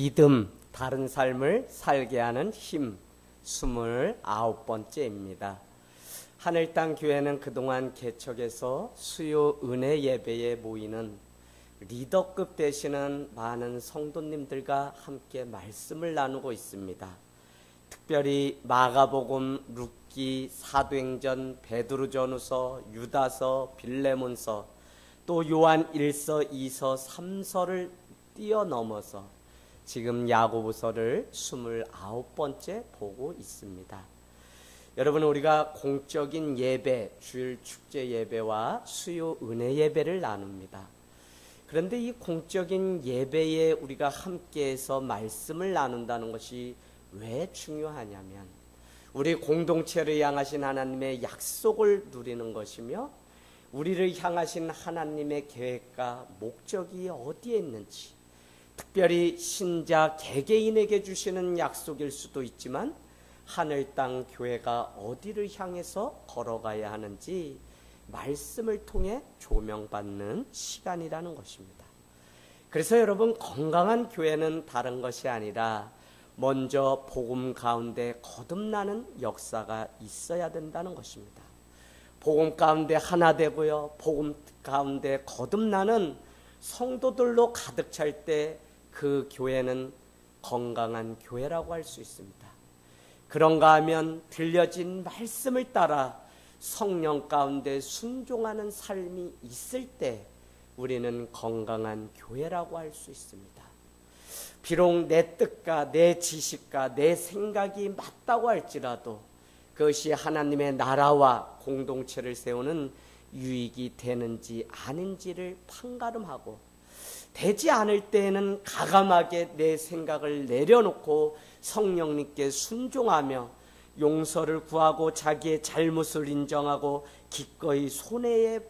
믿음, 다른 삶을 살게 하는 힘, 29번째입니다. 하늘 땅 교회는 그동안 개척해서 수요 은혜 예배에 모이는 리더급 되시는 많은 성도님들과 함께 말씀을 나누고 있습니다. 특별히 마가복음, 룻기, 사도행전, 베드로전후서, 유다서, 빌레몬서, 또 요한 1서, 2서, 3서를 뛰어넘어서 지금 야고보서를 29번째 보고 있습니다. 여러분, 우리가 공적인 예배, 주일 축제 예배와 수요 은혜 예배를 나눕니다. 그런데 이 공적인 예배에 우리가 함께해서 말씀을 나눈다는 것이 왜 중요하냐면, 우리 공동체를 향하신 하나님의 약속을 누리는 것이며, 우리를 향하신 하나님의 계획과 목적이 어디에 있는지, 특별히 신자 개개인에게 주시는 약속일 수도 있지만 하늘 땅 교회가 어디를 향해서 걸어가야 하는지 말씀을 통해 조명받는 시간이라는 것입니다. 그래서 여러분, 건강한 교회는 다른 것이 아니라 먼저 복음 가운데 거듭나는 역사가 있어야 된다는 것입니다. 복음 가운데 하나 되고요, 복음 가운데 거듭나는 성도들로 가득 찰 때 그 교회는 건강한 교회라고 할 수 있습니다. 그런가 하면 들려진 말씀을 따라 성령 가운데 순종하는 삶이 있을 때 우리는 건강한 교회라고 할 수 있습니다. 비록 내 뜻과 내 지식과 내 생각이 맞다고 할지라도 그것이 하나님의 나라와 공동체를 세우는 유익이 되는지 아닌지를 판가름하고, 되지 않을 때에는 가감하게 내 생각을 내려놓고 성령님께 순종하며 용서를 구하고 자기의 잘못을 인정하고 기꺼이 손해의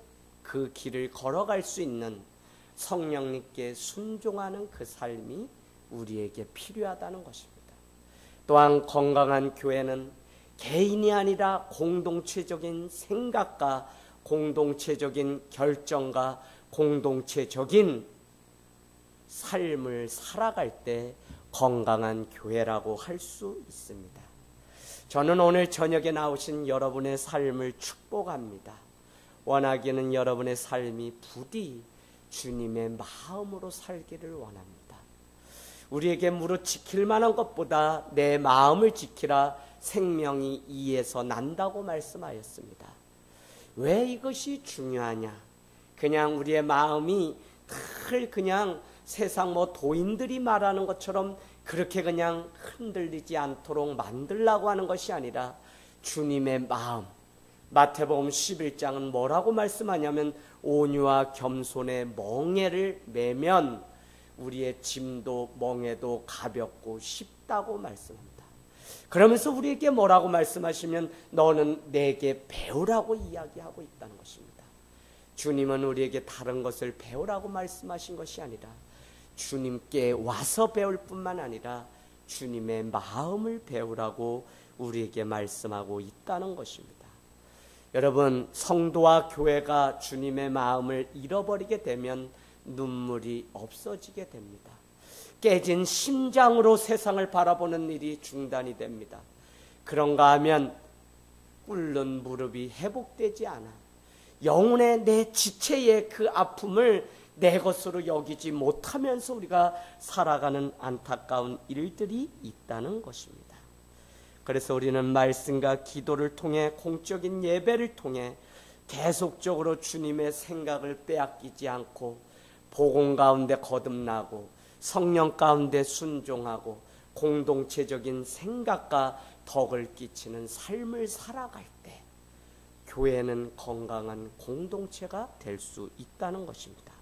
그 길을 걸어갈 수 있는 성령님께 순종하는 그 삶이 우리에게 필요하다는 것입니다. 또한 건강한 교회는 개인이 아니라 공동체적인 생각과 공동체적인 결정과 공동체적인 삶을 살아갈 때 건강한 교회라고 할 수 있습니다. 저는 오늘 저녁에 나오신 여러분의 삶을 축복합니다. 원하기는 여러분의 삶이 부디 주님의 마음으로 살기를 원합니다. 우리에게 무릇 지킬 만한 것보다 내 마음을 지키라, 생명이 이에서 난다고 말씀하였습니다. 왜 이것이 중요하냐? 그냥 우리의 마음이 늘 그냥 세상 도인들이 말하는 것처럼 그렇게 그냥 흔들리지 않도록 만들라고 하는 것이 아니라 주님의 마음, 마태복음 11장은 뭐라고 말씀하냐면 온유와 겸손의 멍에를 매면 우리의 짐도 멍에도 가볍고 쉽다고 말씀합니다. 그러면서 우리에게 뭐라고 말씀하시면 너는 내게 배우라고 이야기하고 있다는 것입니다. 주님은 우리에게 다른 것을 배우라고 말씀하신 것이 아니라 주님께 와서 배울 뿐만 아니라 주님의 마음을 배우라고 우리에게 말씀하고 있다는 것입니다. 여러분, 성도와 교회가 주님의 마음을 잃어버리게 되면 눈물이 없어지게 됩니다. 깨진 심장으로 세상을 바라보는 일이 중단이 됩니다. 그런가 하면 꿇는 무릎이 회복되지 않아 영혼의 내 지체의 그 아픔을 내 것으로 여기지 못하면서 우리가 살아가는 안타까운 일들이 있다는 것입니다. 그래서 우리는 말씀과 기도를 통해, 공적인 예배를 통해 계속적으로 주님의 생각을 빼앗기지 않고 복음 가운데 거듭나고 성령 가운데 순종하고 공동체적인 생각과 덕을 끼치는 삶을 살아갈 때 교회는 건강한 공동체가 될 수 있다는 것입니다.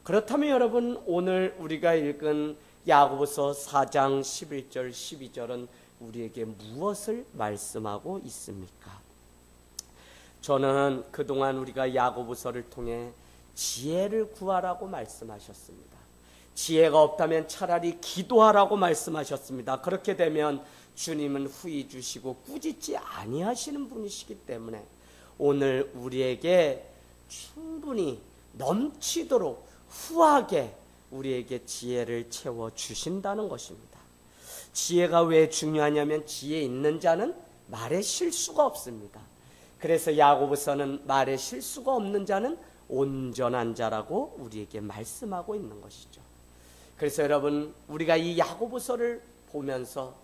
그렇다면 여러분, 오늘 우리가 읽은 야고보서 4장 11절 12절은 우리에게 무엇을 말씀하고 있습니까? 저는 그동안 우리가 야고보서를 통해 지혜를 구하라고 말씀하셨습니다. 지혜가 없다면 차라리 기도하라고 말씀하셨습니다. 그렇게 되면 주님은 후히 주시고 꾸짖지 아니하시는 분이시기 때문에 오늘 우리에게 충분히 넘치도록 후하게 우리에게 지혜를 채워 주신다는 것입니다. 지혜가 왜 중요하냐면 지혜 있는 자는 말에 실수가 없습니다. 그래서 야고보서는 말에 실수가 없는 자는 온전한 자라고 우리에게 말씀하고 있는 것이죠. 그래서 여러분, 우리가 이 야고보서를 보면서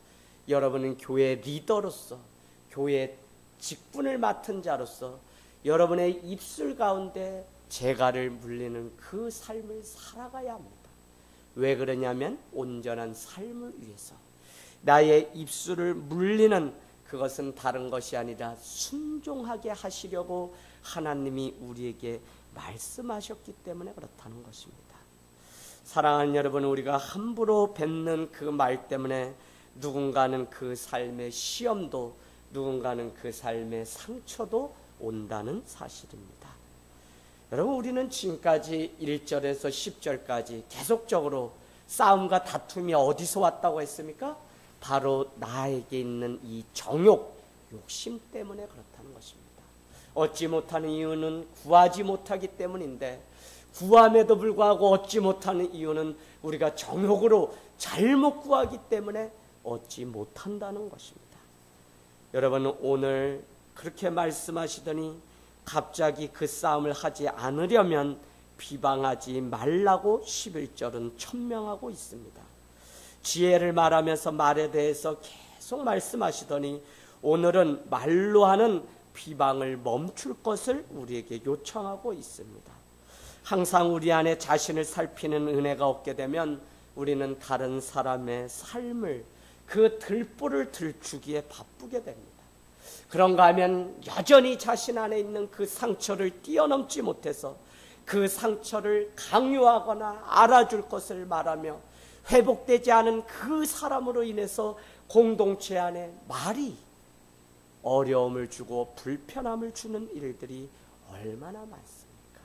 여러분은 교회 리더로서, 교회 직분을 맡은 자로서 여러분의 입술 가운데 재갈을 물리는 그 삶을 살아가야 합니다. 왜 그러냐면 온전한 삶을 위해서. 나의 입술을 물리는 그것은 다른 것이 아니라 순종하게 하시려고 하나님이 우리에게 말씀하셨기 때문에 그렇다는 것입니다. 사랑하는 여러분, 우리가 함부로 뱉는 그 말 때문에 누군가는 그 삶의 시험도, 누군가는 그 삶의 상처도 온다는 사실입니다. 여러분, 우리는 지금까지 1절에서 10절까지 계속적으로 싸움과 다툼이 어디서 왔다고 했습니까? 바로 나에게 있는 이 정욕, 욕심 때문에 그렇다는 것입니다. 얻지 못하는 이유는 구하지 못하기 때문인데, 구함에도 불구하고 얻지 못하는 이유는 우리가 정욕으로 잘못 구하기 때문에 얻지 못한다는 것입니다. 여러분, 오늘 그렇게 말씀하시더니 갑자기 그 싸움을 하지 않으려면 비방하지 말라고 11절은 천명하고 있습니다. 지혜를 말하면서 말에 대해서 계속 말씀하시더니 오늘은 말로 하는 비방을 멈출 것을 우리에게 요청하고 있습니다. 항상 우리 안에 자신을 살피는 은혜가 없게 되면 우리는 다른 사람의 삶을, 그 들보를 들추기에 바쁘게 됩니다. 그런가 하면 여전히 자신 안에 있는 그 상처를 뛰어넘지 못해서 그 상처를 강요하거나 알아줄 것을 말하며 회복되지 않은 그 사람으로 인해서 공동체 안에 말이 어려움을 주고 불편함을 주는 일들이 얼마나 많습니까?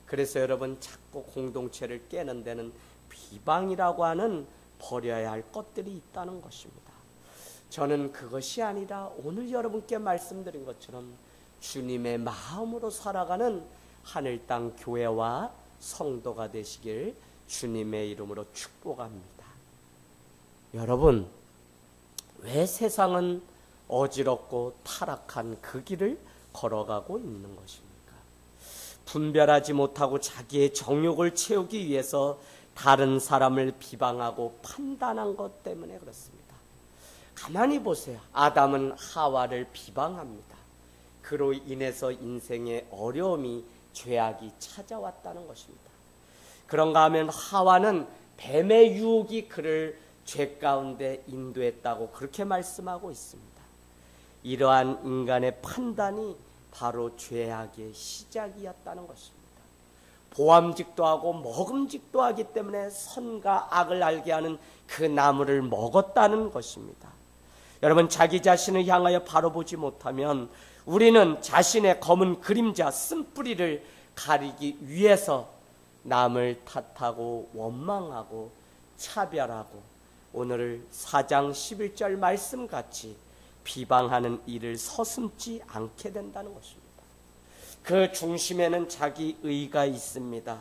그래서 여러분, 자꾸 공동체를 깨는 데는 비방이라고 하는 버려야 할 것들이 있다는 것입니다. 저는 그것이 아니라 오늘 여러분께 말씀드린 것처럼 주님의 마음으로 살아가는 하늘 땅 교회와 성도가 되시길 주님의 이름으로 축복합니다. 여러분, 왜 세상은 어지럽고 타락한 그 길을 걸어가고 있는 것입니까? 분별하지 못하고 자기의 정욕을 채우기 위해서 다른 사람을 비방하고 판단한 것 때문에 그렇습니다. 가만히 보세요. 아담은 하와를 비방합니다. 그로 인해서 인생의 어려움이, 죄악이 찾아왔다는 것입니다. 그런가 하면 하와는 뱀의 유혹이 그를 죄 가운데 인도했다고 그렇게 말씀하고 있습니다. 이러한 인간의 판단이 바로 죄악의 시작이었다는 것입니다. 보암직도 하고 먹음직도 하기 때문에 선과 악을 알게 하는 그 나무를 먹었다는 것입니다. 여러분, 자기 자신을 향하여 바로 보지 못하면 우리는 자신의 검은 그림자, 쓴뿌리를 가리기 위해서 남을 탓하고 원망하고 차별하고 오늘 4장 11절 말씀같이 비방하는 일을 서슴지 않게 된다는 것입니다. 그 중심에는 자기 의가 있습니다.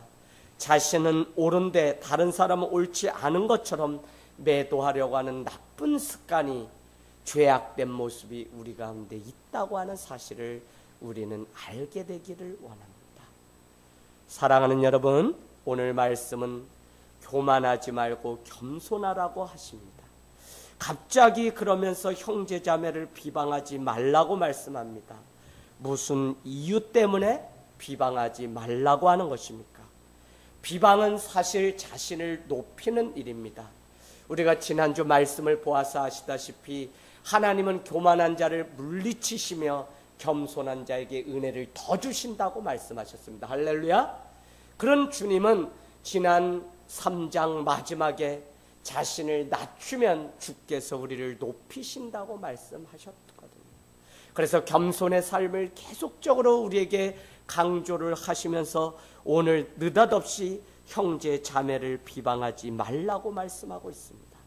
자신은 옳은데 다른 사람은 옳지 않은 것처럼 매도하려고 하는 나쁜 습관이, 죄악된 모습이 우리 가운데 있다고 하는 사실을 우리는 알게 되기를 원합니다. 사랑하는 여러분, 오늘 말씀은 교만하지 말고 겸손하라고 하십니다. 갑자기 그러면서 형제자매를 비방하지 말라고 말씀합니다. 무슨 이유 때문에 비방하지 말라고 하는 것입니까? 비방은 사실 자신을 높이는 일입니다. 우리가 지난주 말씀을 보아서 아시다시피 하나님은 교만한 자를 물리치시며 겸손한 자에게 은혜를 더 주신다고 말씀하셨습니다. 할렐루야. 그런 주님은 지난 3장 마지막에 자신을 낮추면 주께서 우리를 높이신다고 말씀하셨거든요. 그래서 겸손의 삶을 계속적으로 우리에게 강조를 하시면서 오늘 느닷없이 형제 자매를 비방하지 말라고 말씀하고 있습니다.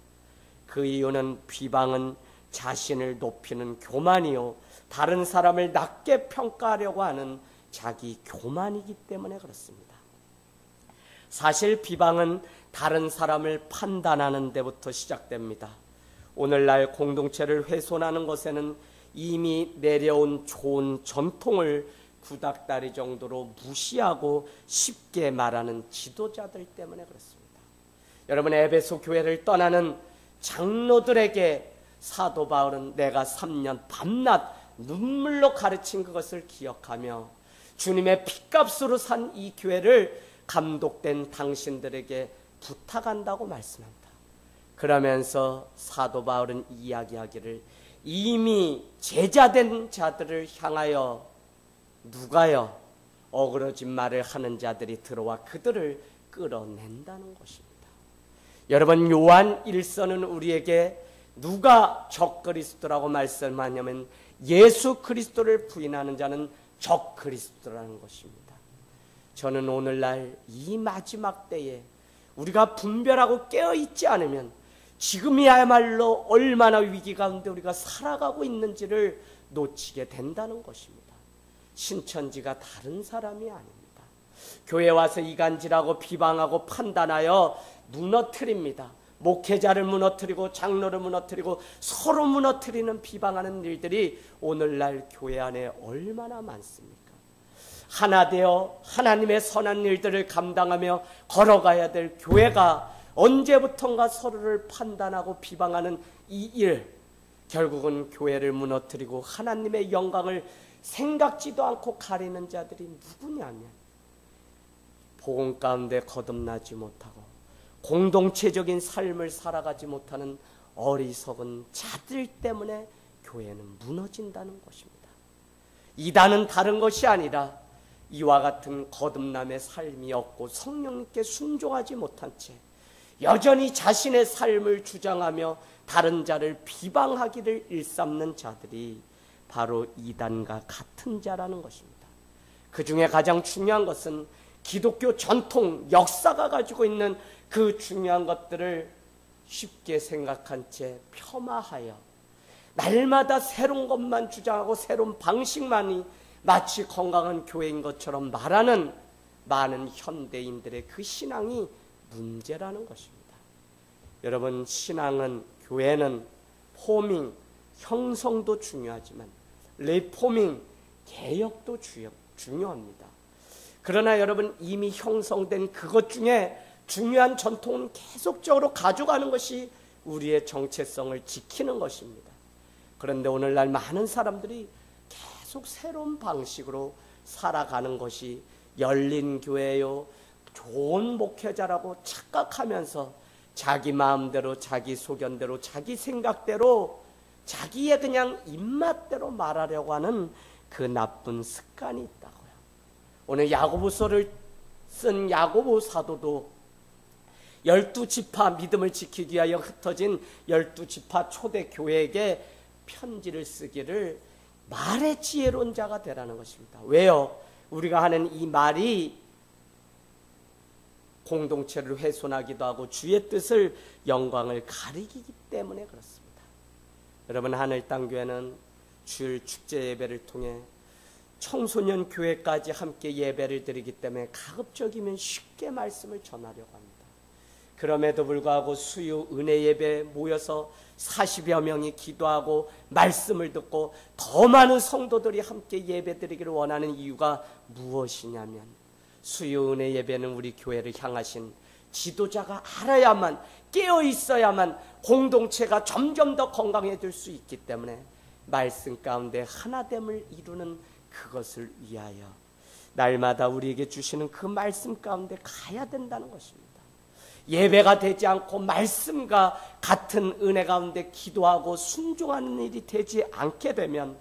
그 이유는 비방은 자신을 높이는 교만이요, 다른 사람을 낮게 평가하려고 하는 자기 교만이기 때문에 그렇습니다. 사실 비방은 다른 사람을 판단하는 데부터 시작됩니다. 오늘날 공동체를 훼손하는 것에는 이미 내려온 좋은 전통을 구닥다리 정도로 무시하고 쉽게 말하는 지도자들 때문에 그렇습니다. 여러분, 에베소 교회를 떠나는 장로들에게 사도 바울은 내가 3년 밤낮 눈물로 가르친 그것을 기억하며 주님의 핏값으로 산 이 교회를 감독된 당신들에게 부탁한다고 말씀합니다. 그러면서 사도 바울은 이야기하기를 이미 제자된 자들을 향하여 누가요? 어그러진 말을 하는 자들이 들어와 그들을 끌어낸다는 것입니다. 여러분, 요한 1서는 우리에게 누가 적그리스도라고 말씀하냐면 예수 그리스도를 부인하는 자는 적그리스도라는 것입니다. 저는 오늘날 이 마지막 때에 우리가 분별하고 깨어있지 않으면 지금이야말로 얼마나 위기 가운데 우리가 살아가고 있는지를 놓치게 된다는 것입니다. 신천지가 다른 사람이 아닙니다. 교회 와서 이간질하고 비방하고 판단하여 무너뜨립니다. 목회자를 무너뜨리고 장로를 무너뜨리고 서로 무너뜨리는 비방하는 일들이 오늘날 교회 안에 얼마나 많습니까? 하나 되어 하나님의 선한 일들을 감당하며 걸어가야 될 교회가 언제부턴가 서로를 판단하고 비방하는 이 일, 결국은 교회를 무너뜨리고 하나님의 영광을 생각지도 않고 가리는 자들이 누구냐면 복음 가운데 거듭나지 못하고 공동체적인 삶을 살아가지 못하는 어리석은 자들 때문에 교회는 무너진다는 것입니다. 이단은 다른 것이 아니라 이와 같은 거듭남의 삶이 없고 성령님께 순종하지 못한 채 여전히 자신의 삶을 주장하며 다른 자를 비방하기를 일삼는 자들이 바로 이단과 같은 자라는 것입니다. 그 중에 가장 중요한 것은 기독교 전통, 역사가 가지고 있는 그 중요한 것들을 쉽게 생각한 채 폄하하여 날마다 새로운 것만 주장하고 새로운 방식만이 마치 건강한 교회인 것처럼 말하는 많은 현대인들의 그 신앙이 문제라는 것입니다. 여러분, 신앙은, 교회는 포밍, 형성도 중요하지만 리포밍, 개혁도 중요합니다. 그러나 여러분, 이미 형성된 그것 중에 중요한 전통은 계속적으로 가져가는 것이 우리의 정체성을 지키는 것입니다. 그런데 오늘날 많은 사람들이 계속 새로운 방식으로 살아가는 것이 열린 교회요, 좋은 목회자라고 착각하면서 자기 마음대로, 자기 소견대로, 자기 생각대로, 자기의 그냥 입맛대로 말하려고 하는 그 나쁜 습관이 있다고요. 오늘 야고보서를 쓴 야고보 사도도 12지파 믿음을 지키기 위하여 흩어진 12지파 초대 교회에게 편지를 쓰기를 말의 지혜로운 자가 되라는 것입니다. 왜요? 우리가 하는 이 말이 공동체를 훼손하기도 하고 주의 뜻을, 영광을 가리키기 때문에 그렇습니다. 여러분, 하늘 땅 교회는 주일 축제 예배를 통해 청소년 교회까지 함께 예배를 드리기 때문에 가급적이면 쉽게 말씀을 전하려고 합니다. 그럼에도 불구하고 수요 은혜 예배에 모여서 40여 명이 기도하고 말씀을 듣고 더 많은 성도들이 함께 예배 드리기를 원하는 이유가 무엇이냐면 수요 은혜 예배는 우리 교회를 향하신 지도자가 알아야만, 깨어 있어야만 공동체가 점점 더 건강해질 수 있기 때문에 말씀 가운데 하나됨을 이루는 그것을 위하여 날마다 우리에게 주시는 그 말씀 가운데 가야 된다는 것입니다. 예배가 되지 않고 말씀과 같은 은혜 가운데 기도하고 순종하는 일이 되지 않게 되면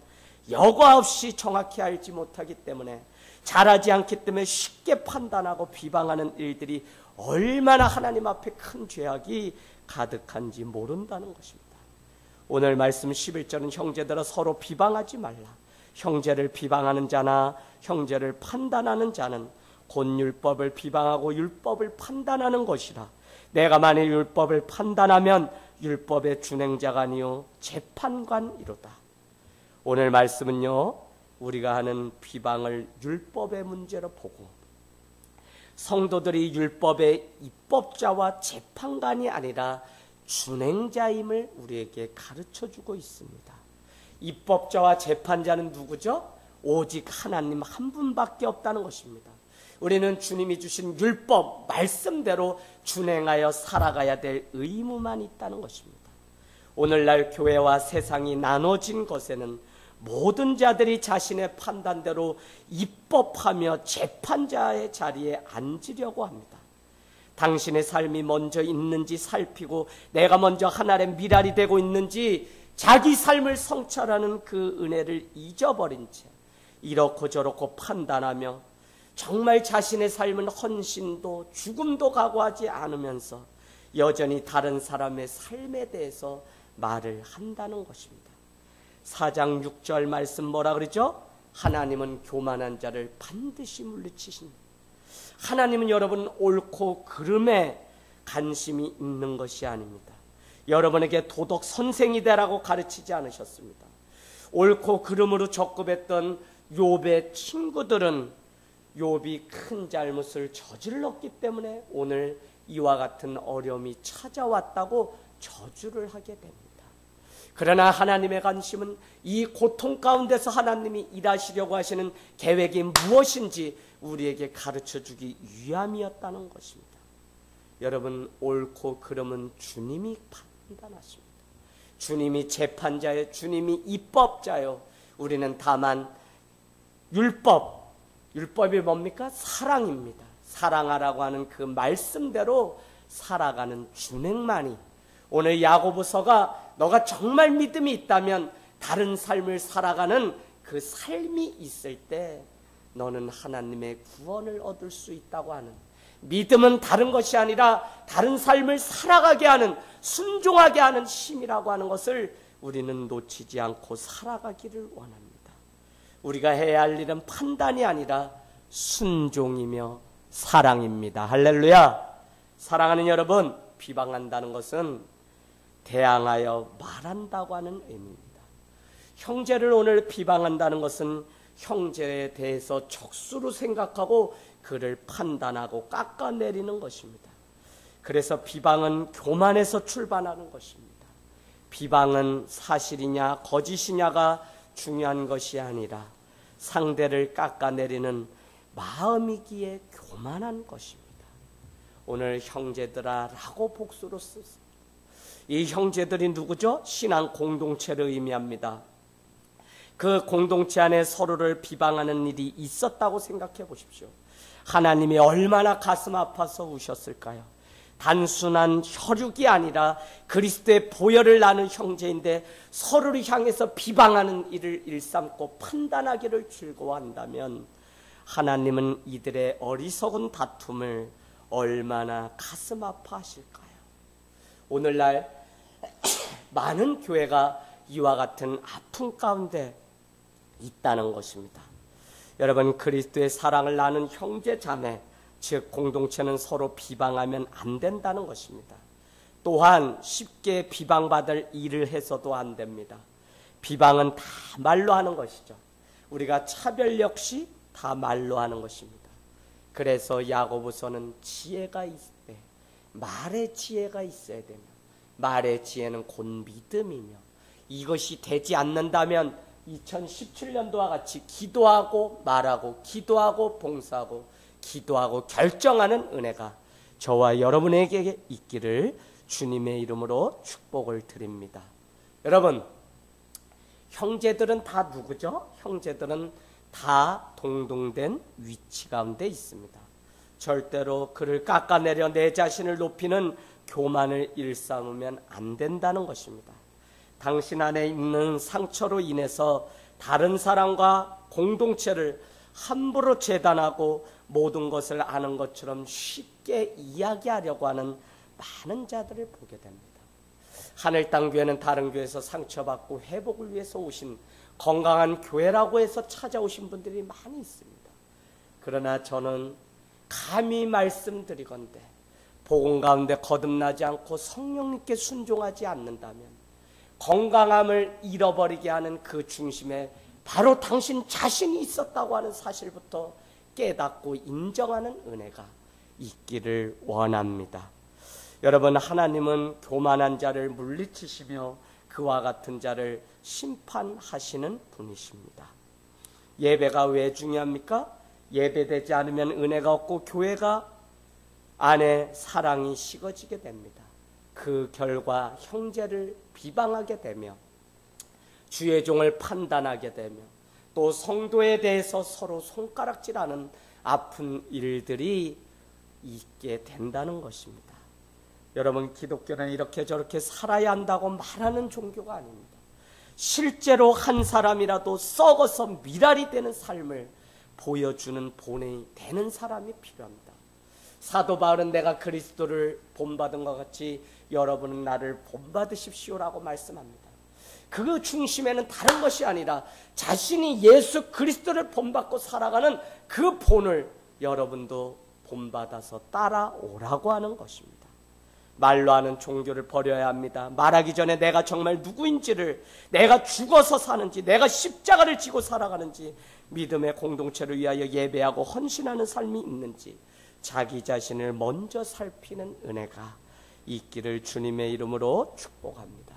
여과 없이 정확히 알지 못하기 때문에, 잘하지 않기 때문에 쉽게 판단하고 비방하는 일들이 얼마나 하나님 앞에 큰 죄악이 가득한지 모른다는 것입니다. 오늘 말씀 11절은 형제들아 서로 비방하지 말라. 형제를 비방하는 자나 형제를 판단하는 자는 곧 율법을 비방하고 율법을 판단하는 것이라. 내가 만일 율법을 판단하면 율법의 준행자가 아니요 재판관이로다. 오늘 말씀은요, 우리가 하는 비방을 율법의 문제로 보고 성도들이 율법의 입법자와 재판관이 아니라 준행자임을 우리에게 가르쳐주고 있습니다. 입법자와 재판자는 누구죠? 오직 하나님 한 분밖에 없다는 것입니다. 우리는 주님이 주신 율법, 말씀대로 준행하여 살아가야 될 의무만 있다는 것입니다. 오늘날 교회와 세상이 나눠진 것에는 모든 자들이 자신의 판단대로 입법하며 재판자의 자리에 앉으려고 합니다. 당신의 삶이 먼저 있는지 살피고 내가 먼저 하나님의 미랄이 되고 있는지 자기 삶을 성찰하는 그 은혜를 잊어버린 채 이렇고 저렇고 판단하며 정말 자신의 삶은 헌신도 죽음도 각오하지 않으면서 여전히 다른 사람의 삶에 대해서 말을 한다는 것입니다. 4장 6절 말씀 뭐라 그러죠? 하나님은 교만한 자를 반드시 물리치신다. 하나님은 여러분 옳고 그름에 관심이 있는 것이 아닙니다. 여러분에게 도덕 선생이 되라고 가르치지 않으셨습니다. 옳고 그름으로 적급했던 욥의 친구들은 욥이 큰 잘못을 저질렀기 때문에 오늘 이와 같은 어려움이 찾아왔다고 저주를 하게 됩니다. 그러나 하나님의 관심은 이 고통 가운데서 하나님이 일하시려고 하시는 계획이 무엇인지 우리에게 가르쳐주기 위함이었다는 것입니다. 여러분, 옳고 그름은 주님이 판단하십니다. 주님이 재판자요, 주님이 입법자요. 우리는 다만 율법이 뭡니까? 사랑입니다. 사랑하라고 하는 그 말씀대로 살아가는 준행만이, 오늘 야고보서가 너가 정말 믿음이 있다면 다른 삶을 살아가는 그 삶이 있을 때 너는 하나님의 구원을 얻을 수 있다고 하는, 믿음은 다른 것이 아니라 다른 삶을 살아가게 하는, 순종하게 하는 힘이라고 하는 것을 우리는 놓치지 않고 살아가기를 원합니다. 우리가 해야 할 일은 판단이 아니라 순종이며 사랑입니다. 할렐루야. 사랑하는 여러분, 비방한다는 것은 대항하여 말한다고 하는 의미입니다. 형제를 오늘 비방한다는 것은 형제에 대해서 적수로 생각하고 그를 판단하고 깎아내리는 것입니다. 그래서 비방은 교만에서 출발하는 것입니다. 비방은 사실이냐 거짓이냐가 중요한 것이 아니라 상대를 깎아내리는 마음이기에 교만한 것입니다. 오늘 형제들아 라고 복수로 쓰습니다. 이 형제들이 누구죠? 신앙 공동체를 의미합니다. 그 공동체 안에 서로를 비방하는 일이 있었다고 생각해 보십시오. 하나님이 얼마나 가슴 아파서 우셨을까요? 단순한 혈육이 아니라 그리스도의 보혈을 나눈 형제인데 서로를 향해서 비방하는 일을 일삼고 판단하기를 즐거워한다면 하나님은 이들의 어리석은 다툼을 얼마나 가슴 아파하실까요? 오늘날 많은 교회가 이와 같은 아픔 가운데 있다는 것입니다. 여러분, 그리스도의 사랑을 나눈 형제 자매, 즉 공동체는 서로 비방하면 안 된다는 것입니다. 또한 쉽게 비방받을 일을 해서도 안 됩니다. 비방은 다 말로 하는 것이죠. 우리가 차별 역시 다 말로 하는 것입니다. 그래서 야고보서는 지혜가 있을 때 말의 지혜가 있어야 되며, 말의 지혜는 곧 믿음이며, 이것이 되지 않는다면 2017년도와 같이 기도하고 말하고 기도하고 봉사하고 기도하고 결정하는 은혜가 저와 여러분에게 있기를 주님의 이름으로 축복을 드립니다. 여러분, 형제들은 다 누구죠? 형제들은 다 동등된 위치 가운데 있습니다. 절대로 그를 깎아내려 내 자신을 높이는 교만을 일삼으면 안 된다는 것입니다. 당신 안에 있는 상처로 인해서 다른 사람과 공동체를 함부로 재단하고 모든 것을 아는 것처럼 쉽게 이야기하려고 하는 많은 자들을 보게 됩니다. 하늘 땅 교회는 다른 교회에서 상처받고 회복을 위해서 오신 건강한 교회라고 해서 찾아오신 분들이 많이 있습니다. 그러나 저는 감히 말씀드리건대 복음 가운데 거듭나지 않고 성령님께 순종하지 않는다면 건강함을 잃어버리게 하는 그 중심에 바로 당신 자신이 있었다고 하는 사실부터 깨닫고 인정하는 은혜가 있기를 원합니다. 여러분, 하나님은 교만한 자를 물리치시며 그와 같은 자를 심판하시는 분이십니다. 예배가 왜 중요합니까? 예배되지 않으면 은혜가 없고 교회가 안에 사랑이 식어지게 됩니다. 그 결과 형제를 비방하게 되며 주의 종을 판단하게 되며 또 성도에 대해서 서로 손가락질하는 아픈 일들이 있게 된다는 것입니다. 여러분, 기독교는 이렇게 저렇게 살아야 한다고 말하는 종교가 아닙니다. 실제로 한 사람이라도 썩어서 미랄이 되는 삶을 보여주는 본이 되는 사람이 필요합니다. 사도 바울은 내가 그리스도를 본받은 것 같이 여러분은 나를 본받으십시오라고 말씀합니다. 그 중심에는 다른 것이 아니라 자신이 예수 그리스도를 본받고 살아가는 그 본을 여러분도 본받아서 따라오라고 하는 것입니다. 말로 하는 종교를 버려야 합니다. 말하기 전에 내가 정말 누구인지를, 내가 죽어서 사는지, 내가 십자가를 지고 살아가는지, 믿음의 공동체를 위하여 예배하고 헌신하는 삶이 있는지 자기 자신을 먼저 살피는 은혜가 있기를 주님의 이름으로 축복합니다.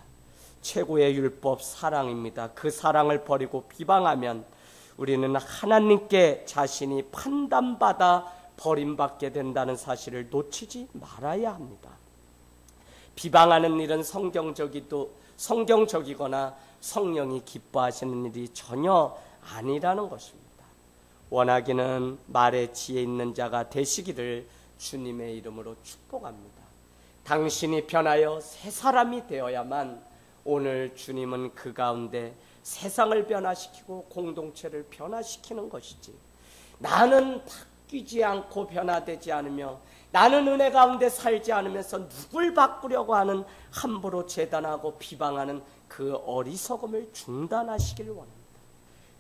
최고의 율법 사랑입니다. 그 사랑을 버리고 비방하면 우리는 하나님께 자신이 판단받아 버림받게 된다는 사실을 놓치지 말아야 합니다. 비방하는 일은 성경적이거나 성령이 기뻐하시는 일이 전혀 아니라는 것입니다. 원하기는 말에 지혜 있는 자가 되시기를 주님의 이름으로 축복합니다. 당신이 변하여 새 사람이 되어야만 오늘 주님은 그 가운데 세상을 변화시키고 공동체를 변화시키는 것이지, 나는 바뀌지 않고 변화되지 않으며 나는 은혜 가운데 살지 않으면서 누굴 바꾸려고 하는 함부로 재단하고 비방하는 그 어리석음을 중단하시길 원합니다.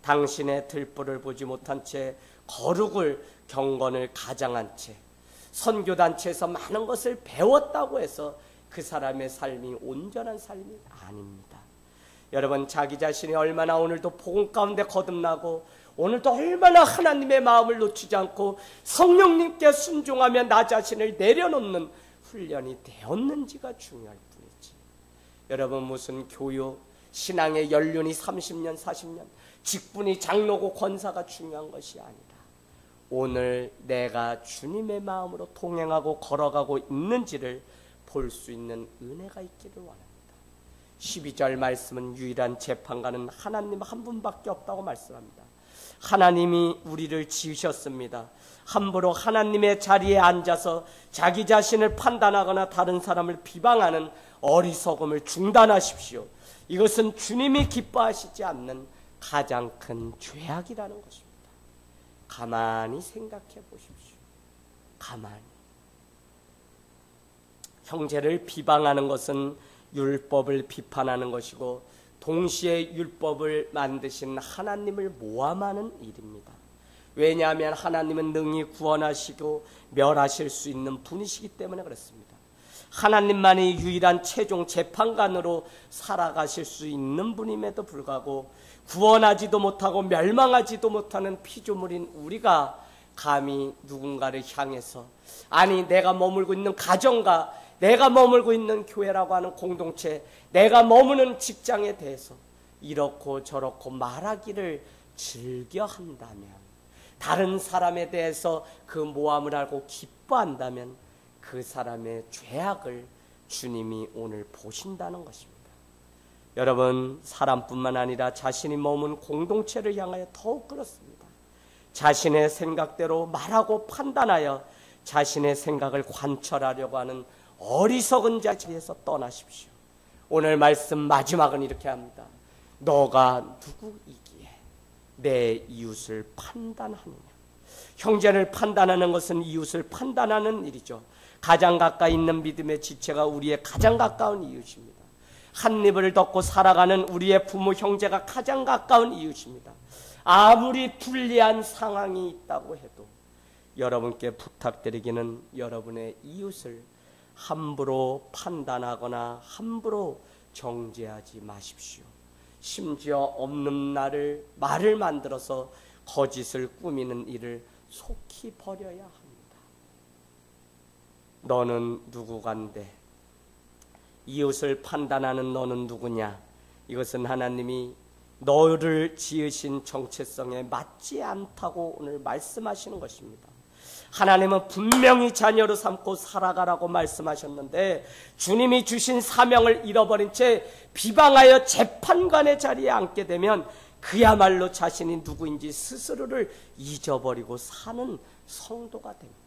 당신의 들보를 보지 못한 채 거룩을 경건을 가장한 채 선교단체에서 많은 것을 배웠다고 해서 그 사람의 삶이 온전한 삶이 아닙니다. 여러분, 자기 자신이 얼마나 오늘도 복음 가운데 거듭나고 오늘도 얼마나 하나님의 마음을 놓치지 않고 성령님께 순종하며 나 자신을 내려놓는 훈련이 되었는지가 중요할 뿐이지, 여러분 무슨 교육, 신앙의 연륜이 30년 40년, 직분이 장로고 권사가 중요한 것이 아니라 오늘 내가 주님의 마음으로 동행하고 걸어가고 있는지를 볼 수 있는 은혜가 있기를 원합니다. 12절 말씀은 유일한 재판관은 하나님 한 분밖에 없다고 말씀합니다. 하나님이 우리를 지으셨습니다. 함부로 하나님의 자리에 앉아서 자기 자신을 판단하거나 다른 사람을 비방하는 어리석음을 중단하십시오. 이것은 주님이 기뻐하시지 않는 가장 큰 죄악이라는 것입니다. 가만히 생각해 보십시오. 가만히. 형제를 비방하는 것은 율법을 비판하는 것이고 동시에 율법을 만드신 하나님을 모함하는 일입니다. 왜냐하면 하나님은 능히 구원하시고 멸하실 수 있는 분이시기 때문에 그렇습니다. 하나님만이 유일한 최종 재판관으로 살아가실 수 있는 분임에도 불구하고 구원하지도 못하고 멸망하지도 못하는 피조물인 우리가 감히 누군가를 향해서, 아니 내가 머물고 있는 가정과 내가 머물고 있는 교회라고 하는 공동체, 내가 머무는 직장에 대해서 이렇고 저렇고 말하기를 즐겨한다면, 다른 사람에 대해서 그 모함을 알고 기뻐한다면 그 사람의 죄악을 주님이 오늘 보신다는 것입니다. 여러분, 사람뿐만 아니라 자신이 머문 공동체를 향하여 더욱 그렇습니다. 자신의 생각대로 말하고 판단하여 자신의 생각을 관철하려고 하는 어리석은 자리에서 떠나십시오. 오늘 말씀 마지막은 이렇게 합니다. 너가 누구이기에 내 이웃을 판단하느냐. 형제를 판단하는 것은 이웃을 판단하는 일이죠. 가장 가까이 있는 믿음의 지체가 우리의 가장 가까운 이웃입니다. 한 입을 덮고 살아가는 우리의 부모 형제가 가장 가까운 이웃입니다. 아무리 불리한 상황이 있다고 해도 여러분께 부탁드리기는 여러분의 이웃을 함부로 판단하거나 함부로 정죄하지 마십시오. 심지어 없는 말을 만들어서 거짓을 꾸미는 일을 속히 버려야 합니다. 너는 누구간데? 이웃을 판단하는 너는 누구냐? 이것은 하나님이 너를 지으신 정체성에 맞지 않다고 오늘 말씀하시는 것입니다. 하나님은 분명히 자녀로 삼고 살아가라고 말씀하셨는데 주님이 주신 사명을 잃어버린 채 비방하여 재판관의 자리에 앉게 되면 그야말로 자신이 누구인지 스스로를 잊어버리고 사는 성도가 됩니다.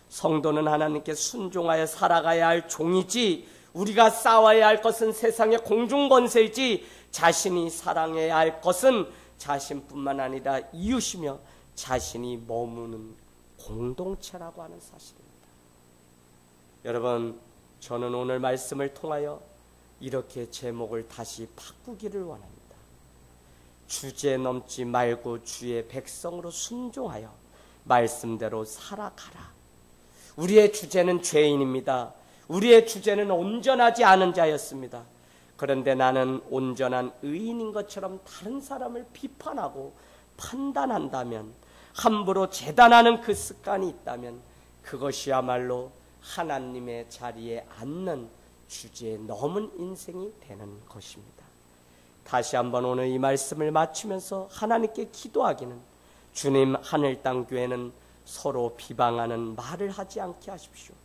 성도는 하나님께 순종하여 살아가야 할 종이지, 우리가 싸워야 할 것은 세상의 공중권세이지, 자신이 사랑해야 할 것은 자신뿐만 아니라 이웃이며 자신이 머무는 공동체라고 하는 사실입니다. 여러분, 저는 오늘 말씀을 통하여 이렇게 제목을 다시 바꾸기를 원합니다. 주제 넘지 말고 주의 백성으로 순종하여 말씀대로 살아가라. 우리의 주제는 죄인입니다. 우리의 주제는 온전하지 않은 자였습니다. 그런데 나는 온전한 의인인 것처럼 다른 사람을 비판하고 판단한다면, 함부로 재단하는 그 습관이 있다면 그것이야말로 하나님의 자리에 앉는 주제에 넘은 인생이 되는 것입니다. 다시 한번 오늘 이 말씀을 마치면서 하나님께 기도하기는, 주님, 하늘 땅 교회는 서로 비방하는 말을 하지 않게 하십시오.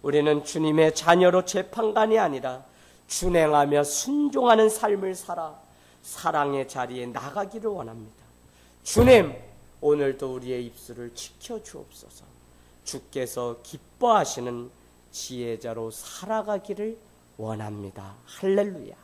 우리는 주님의 자녀로 재판관이 아니라 준행하며 순종하는 삶을 살아 사랑의 자리에 나가기를 원합니다. 주님, 오늘도 우리의 입술을 지켜주옵소서. 주께서 기뻐하시는 지혜자로 살아가기를 원합니다. 할렐루야.